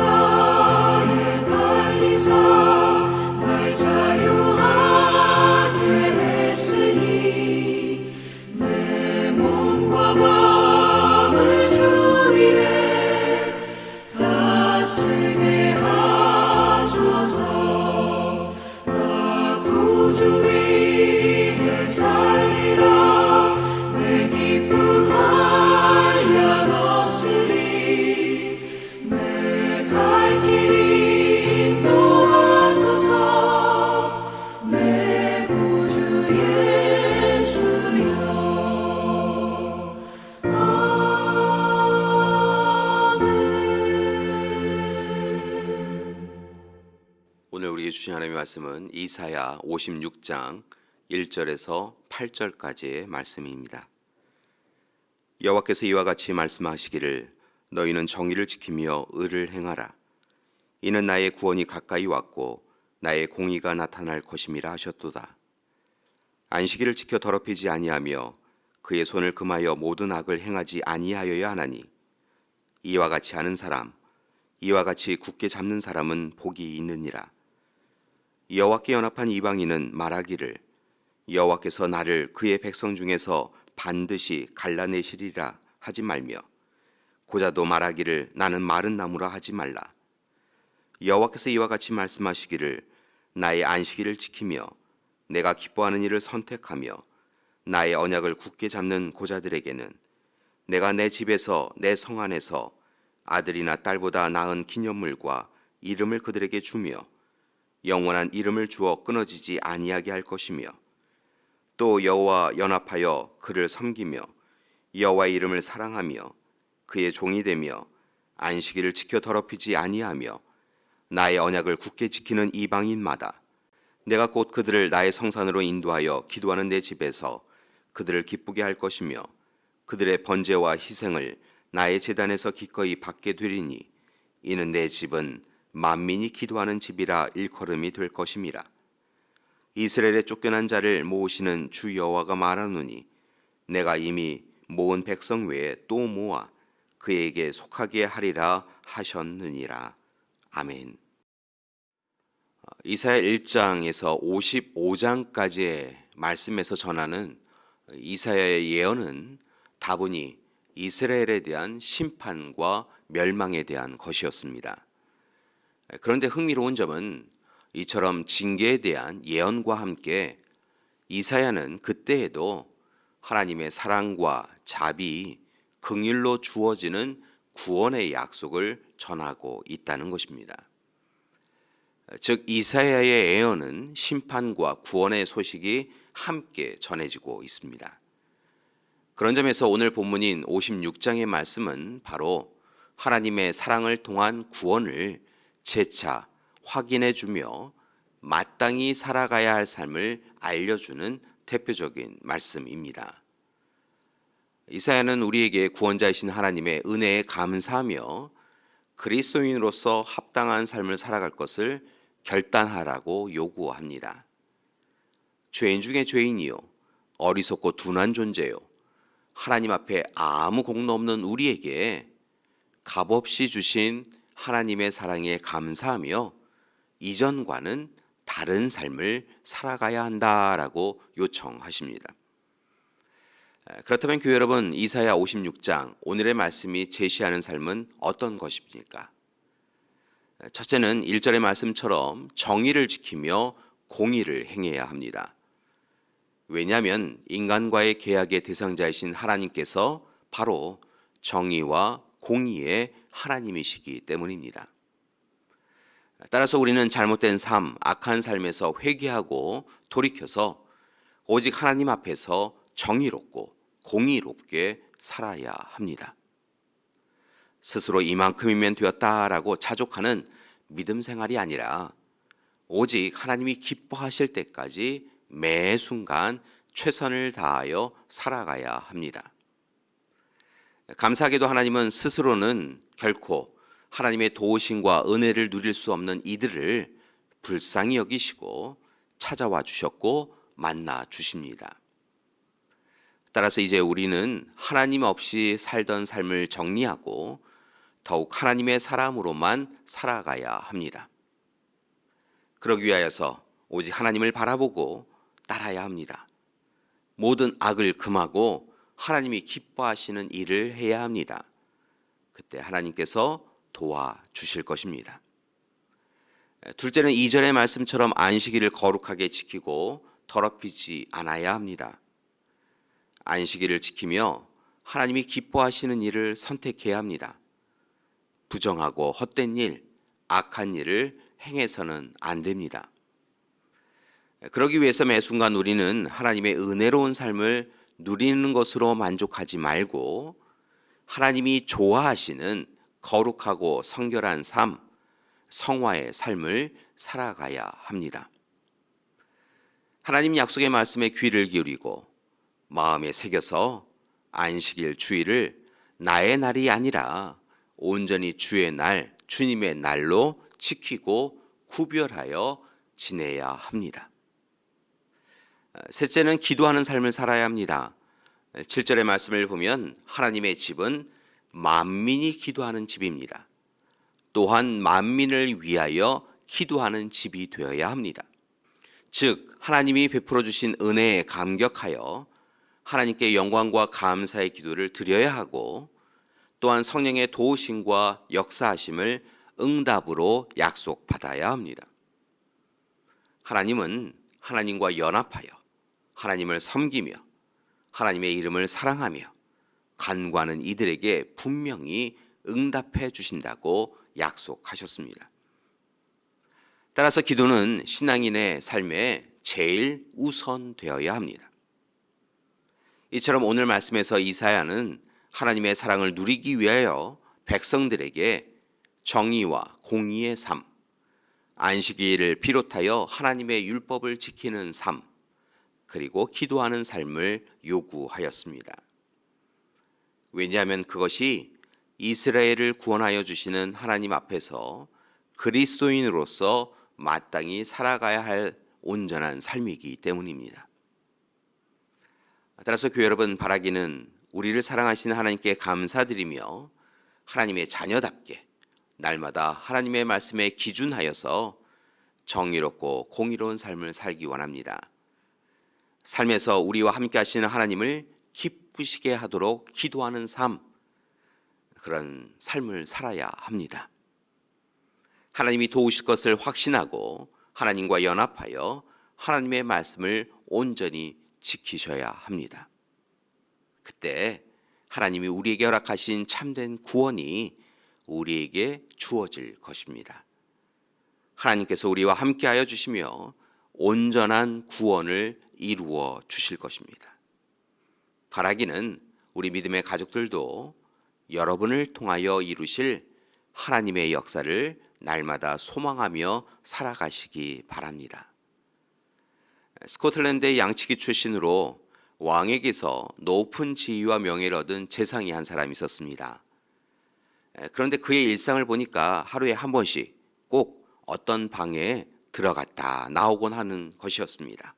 십자가에 달리사 날 자유하게 했으니 내 몸과 마음을 주 위에 다 쓰게 하소서. 나 구주 위에 살리라. 내 기쁨 한량 없으리. 갈 길이 인도하소서. 내 구주 예수여. 아멘. 오늘 우리에게 주신 하나님의 말씀은 이사야 56장 1절에서 8절까지의 말씀입니다. 여호와께서 이와 같이 말씀하시기를 너희는 정의를 지키며 의를 행하라. 이는 나의 구원이 가까이 왔고 나의 공의가 나타날 것임이라 하셨도다. 안식일을 지켜 더럽히지 아니하며 그의 손을 금하여 모든 악을 행하지 아니하여야 하나니 이와 같이 하는 사람, 이와 같이 굳게 잡는 사람은 복이 있느니라. 여호와께 연합한 이방인은 말하기를 여호와께서 나를 그의 백성 중에서 반드시 갈라내시리라 하지 말며 고자도 말하기를 나는 마른 나무라 하지 말라. 여호와께서 이와 같이 말씀하시기를 나의 안식일을 지키며 내가 기뻐하는 일을 선택하며 나의 언약을 굳게 잡는 고자들에게는 내가 내 집에서 내 성 안에서 아들이나 딸보다 나은 기념물과 이름을 그들에게 주며 영원한 이름을 주어 끊어지지 아니하게 할 것이며 또 여호와 연합하여 그를 섬기며 여호와의 이름을 사랑하며 그의 종이 되며 안식일을 지켜 더럽히지 아니하며 나의 언약을 굳게 지키는 이방인마다 내가 곧 그들을 나의 성산으로 인도하여 기도하는 내 집에서 그들을 기쁘게 할 것이며 그들의 번제와 희생을 나의 제단에서 기꺼이 받게 되리니 이는 내 집은 만민이 기도하는 집이라 일컬음이 될 것임이라. 이스라엘의 쫓겨난 자를 모으시는 주 여호와가 말하노니 내가 이미 모은 백성 외에 또 모아 그에게 속하게 하리라 하셨느니라. 아멘. 이사야 1장에서 55장까지의 말씀에서 전하는 이사야의 예언은 다분히 이스라엘에 대한 심판과 멸망에 대한 것이었습니다. 그런데 흥미로운 점은 이처럼 징계에 대한 예언과 함께 이사야는 그때에도 하나님의 사랑과 자비, 긍휼로 주어지는 구원의 약속을 전하고 있다는 것입니다. 즉 이사야의 예언은 심판과 구원의 소식이 함께 전해지고 있습니다. 그런 점에서 오늘 본문인 56장의 말씀은 바로 하나님의 사랑을 통한 구원을 재차 확인해 주며 마땅히 살아가야 할 삶을 알려주는 대표적인 말씀입니다. 이사야는 우리에게 구원자이신 하나님의 은혜에 감사하며 그리스도인으로서 합당한 삶을 살아갈 것을 결단하라고 요구합니다. 죄인 중에 죄인이요 어리석고 둔한 존재요 하나님 앞에 아무 공로 없는 우리에게 값없이 주신 하나님의 사랑에 감사하며 이전과는 다른 삶을 살아가야 한다라고 요청하십니다. 그렇다면 교회 여러분, 이사야 56장 오늘의 말씀이 제시하는 삶은 어떤 것입니까? 첫째는 1절의 말씀처럼 정의를 지키며 공의를 행해야 합니다. 왜냐하면 인간과의 계약의 대상자이신 하나님께서 바로 정의와 공의의 하나님이시기 때문입니다. 따라서 우리는 잘못된 삶, 악한 삶에서 회개하고 돌이켜서 오직 하나님 앞에서 정의롭고 공의롭게 살아야 합니다. 스스로 이만큼이면 되었다라고 자족하는 믿음 생활이 아니라 오직 하나님이 기뻐하실 때까지 매 순간 최선을 다하여 살아가야 합니다. 감사하게도 하나님은 스스로는 결코 하나님의 도우심과 은혜를 누릴 수 없는 이들을 불쌍히 여기시고 찾아와 주셨고 만나 주십니다. 따라서 이제 우리는 하나님 없이 살던 삶을 정리하고 더욱 하나님의 사람으로만 살아가야 합니다. 그러기 위하여서 오직 하나님을 바라보고 따라야 합니다. 모든 악을 금하고 하나님이 기뻐하시는 일을 해야 합니다. 그때 하나님께서 도와주실 것입니다. 둘째는 2절의 말씀처럼 안식일을 거룩하게 지키고 더럽히지 않아야 합니다. 안식일을 지키며 하나님이 기뻐하시는 일을 선택해야 합니다. 부정하고 헛된 일, 악한 일을 행해서는 안 됩니다. 그러기 위해서 매 순간 우리는 하나님의 은혜로운 삶을 누리는 것으로 만족하지 말고 하나님이 좋아하시는 거룩하고 성결한 삶, 성화의 삶을 살아가야 합니다. 하나님 약속의 말씀에 귀를 기울이고 마음에 새겨서 안식일 주일을 나의 날이 아니라 온전히 주의 날, 주님의 날로 지키고 구별하여 지내야 합니다. 셋째는 기도하는 삶을 살아야 합니다. 7절의 말씀을 보면 하나님의 집은 만민이 기도하는 집입니다. 또한 만민을 위하여 기도하는 집이 되어야 합니다. 즉 하나님이 베풀어 주신 은혜에 감격하여 하나님께 영광과 감사의 기도를 드려야 하고 또한 성령의 도우심과 역사하심을 응답으로 약속받아야 합니다. 하나님은 하나님과 연합하여 하나님을 섬기며 하나님의 이름을 사랑하며 간구하는 이들에게 분명히 응답해 주신다고 약속하셨습니다. 따라서 기도는 신앙인의 삶에 제일 우선되어야 합니다. 이처럼 오늘 말씀에서 이사야는 하나님의 사랑을 누리기 위하여 백성들에게 정의와 공의의 삶, 안식일을 비롯하여 하나님의 율법을 지키는 삶, 그리고 기도하는 삶을 요구하였습니다. 왜냐하면 그것이 이스라엘을 구원하여 주시는 하나님 앞에서 그리스도인으로서 마땅히 살아가야 할 온전한 삶이기 때문입니다. 따라서 교회 여러분, 바라기는 우리를 사랑하시는 하나님께 감사드리며 하나님의 자녀답게 날마다 하나님의 말씀에 기준하여서 정의롭고 공의로운 삶을 살기 원합니다. 삶에서 우리와 함께 하시는 하나님을 기쁘시게 하도록 기도하는 삶, 그런 삶을 살아야 합니다. 하나님이 도우실 것을 확신하고 하나님과 연합하여 하나님의 말씀을 온전히 지키셔야 합니다. 그때 하나님이 우리에게 허락하신 참된 구원이 우리에게 주어질 것입니다. 하나님께서 우리와 함께하여 주시며 온전한 구원을 이루어 주실 것입니다. 바라기는 우리 믿음의 가족들도 여러분을 통하여 이루실 하나님의 역사를 날마다 소망하며 살아가시기 바랍니다. 스코틀랜드의 양치기 출신으로 왕에게서 높은 지위와 명예를 얻은 재상이 한 사람이 있었습니다. 그런데 그의 일상을 보니까 하루에 한 번씩 꼭 어떤 방에 들어갔다 나오곤 하는 것이었습니다.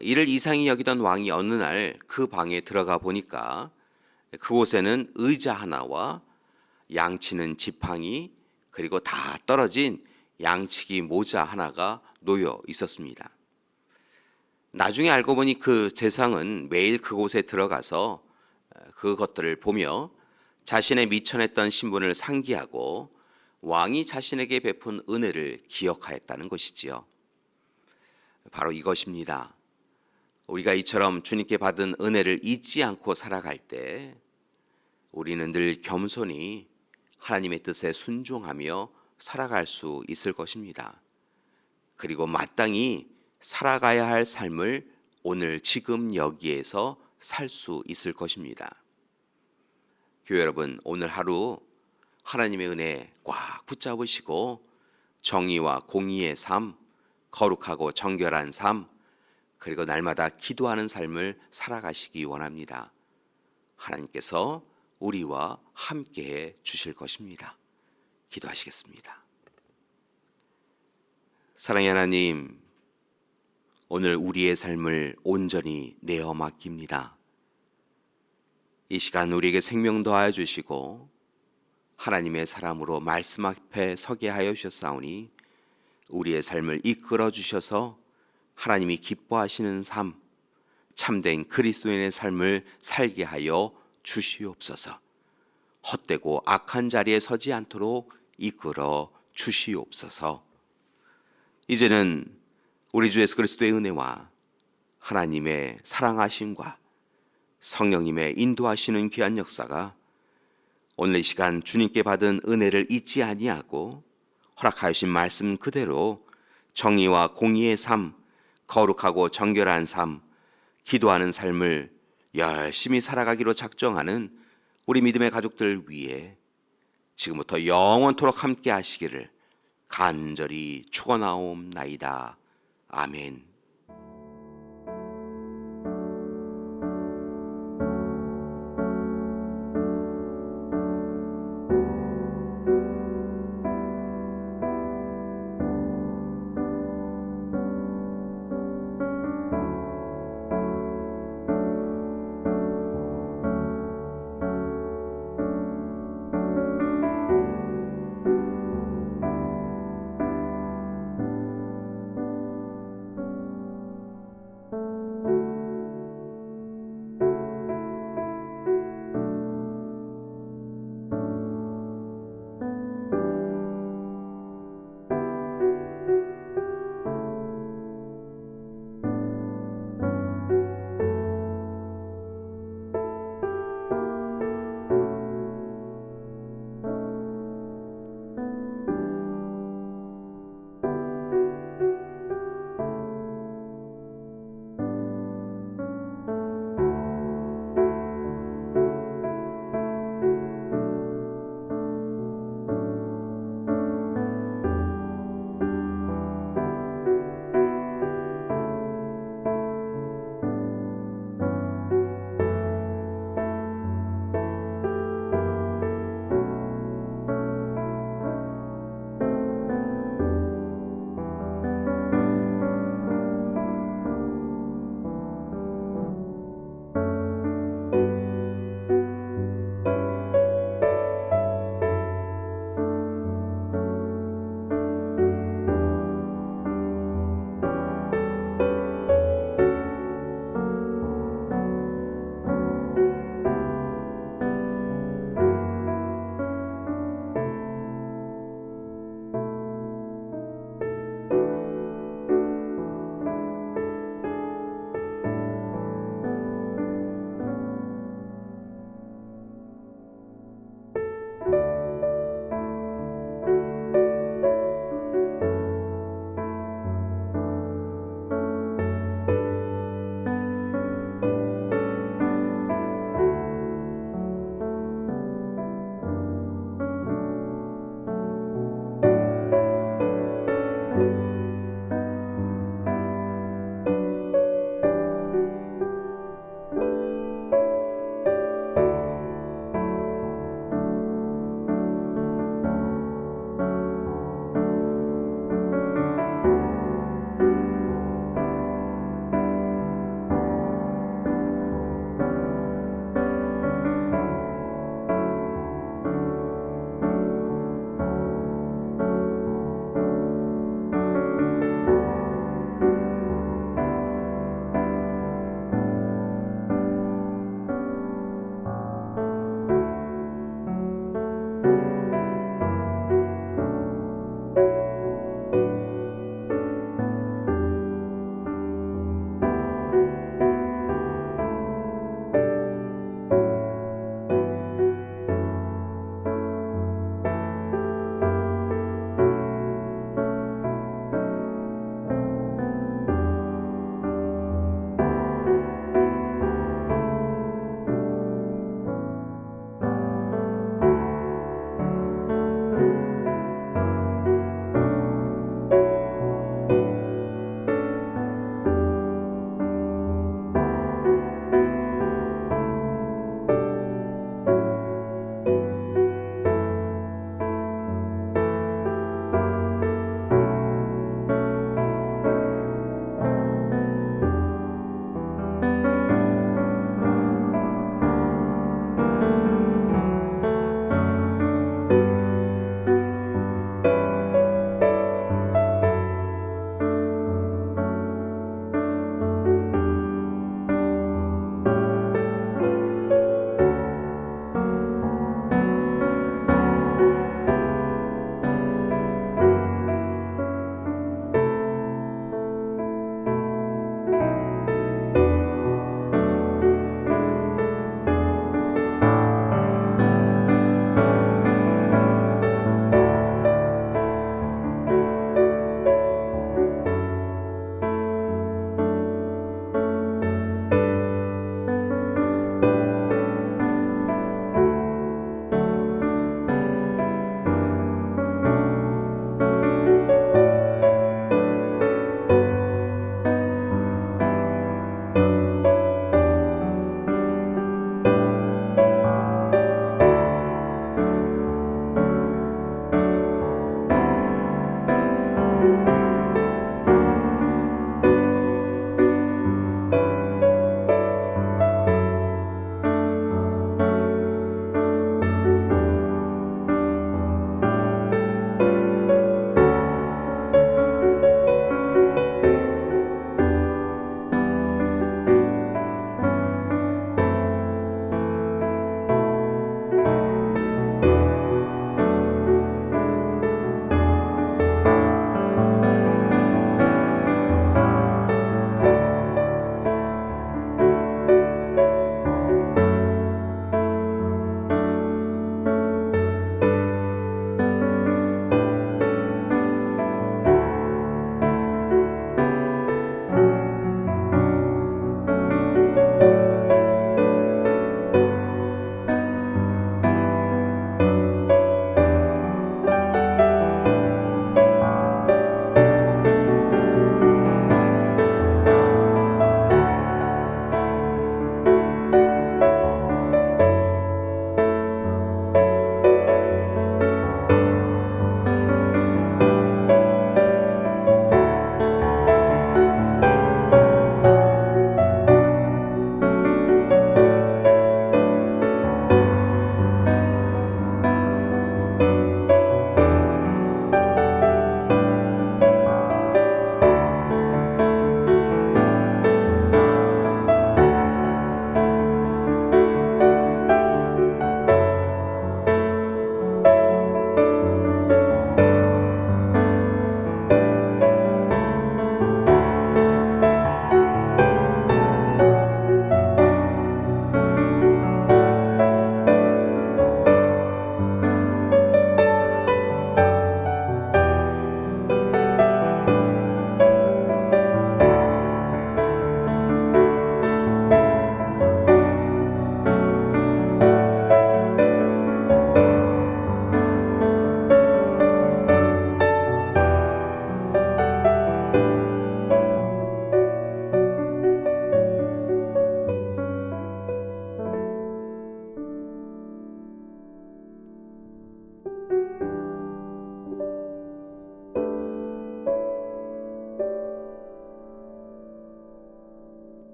이를 이상히 여기던 왕이 어느 날 그 방에 들어가 보니까 그곳에는 의자 하나와 양치는 지팡이 그리고 다 떨어진 양치기 모자 하나가 놓여 있었습니다. 나중에 알고 보니 그 재상은 매일 그곳에 들어가서 그것들을 보며 자신의 미천했던 신분을 상기하고 왕이 자신에게 베푼 은혜를 기억하였다는 것이지요. 바로 이것입니다. 우리가 이처럼 주님께 받은 은혜를 잊지 않고 살아갈 때 우리는 늘 겸손히 하나님의 뜻에 순종하며 살아갈 수 있을 것입니다. 그리고 마땅히 살아가야 할 삶을 오늘 지금 여기에서 살 수 있을 것입니다. 교회 여러분, 오늘 하루 하나님의 은혜 꽉 붙잡으시고 정의와 공의의 삶, 거룩하고 정결한 삶, 그리고 날마다 기도하는 삶을 살아가시기 원합니다. 하나님께서 우리와 함께해 주실 것입니다. 기도하시겠습니다. 사랑의 하나님, 오늘 우리의 삶을 온전히 내어 맡깁니다. 이 시간 우리에게 생명 더하여 주시고 하나님의 사람으로 말씀 앞에 서게 하여 주셨사오니 우리의 삶을 이끌어 주셔서 하나님이 기뻐하시는 삶, 참된 그리스도인의 삶을 살게 하여 주시옵소서. 헛되고 악한 자리에 서지 않도록 이끌어 주시옵소서. 이제는 우리 주 예수 그리스도의 은혜와 하나님의 사랑하심과 성령님의 인도하시는 귀한 역사가 오늘 이 시간 주님께 받은 은혜를 잊지 아니하고 허락하신 말씀 그대로 정의와 공의의 삶, 거룩하고 정결한 삶, 기도하는 삶을 열심히 살아가기로 작정하는 우리 믿음의 가족들 위해 지금부터 영원토록 함께 하시기를 간절히 축원하옵나이다. 아멘.